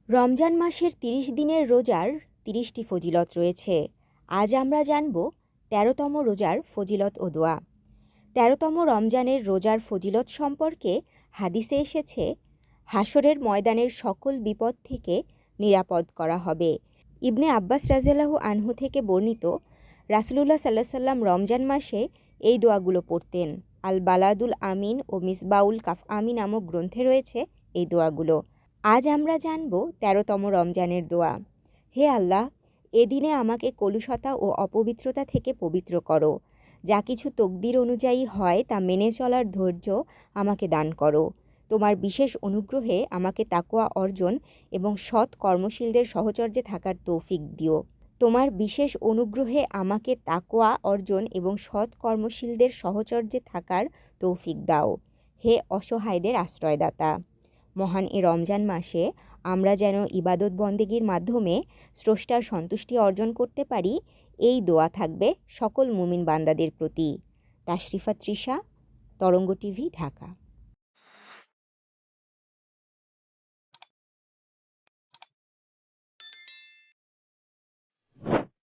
রমজান মাসের ৩০ দিনের রোজার ৩০টি ফজিলত রয়েছে। আজ আমরা জানব ১৩তম রোজার ফজিলত ও দোয়া। ১৩তম রমজানের রোজার ফজিলত সম্পর্কে হাদিসে এসেছে, হাসরের ময়দানের সকল বিপদ থেকে নিরাপদ করা হবে। ইবনে আব্বাস রাদিয়াল্লাহু আনহু থেকে বর্ণিত, রাসূলুল্লাহ সাল্লাল্লাহু আলাইহি ওয়াসাল্লাম রমজান মাসে এই দোয়াগুলো পড়তেন। আল বালাদুল আমিন ও মিসবাউল কাফআমি নামক গ্রন্থে রয়েছে এই দোয়াগুলো। আজ আমরা জানব ১৩তম রমজানের দোয়া। হে আল্লাহ, এদিনে আমাকে কলুষতা ও অপবিত্রতা থেকে পবিত্র করো। যা কিছু তকদির অনুযায়ী হয় তা মেনে চলার ধৈর্য আমাকে দান করো। তোমার বিশেষ অনুগ্রহে আমাকে তাকওয়া অর্জন এবং সৎ কর্মশীলদের সহচর্যে থাকার তৌফিক দিও। তোমার বিশেষ অনুগ্রহে আমাকে তাকওয়া অর্জন এবং সৎ কর্মশীলদের সহচর্যে থাকার তৌফিক দাও। হে অসহায়দের আশ্রয়দাতা, মহান এ রমজান মাসে আমরা যেন ইবাদত বন্দেগীর মাধ্যমে স্রষ্টার সন্তুষ্টি অর্জন করতে পারি, এই দোয়া থাকবে সকল মুমিন বান্দাদের প্রতি। তাশরিফা তৃষা, তরঙ্গ টিভি, ঢাকা।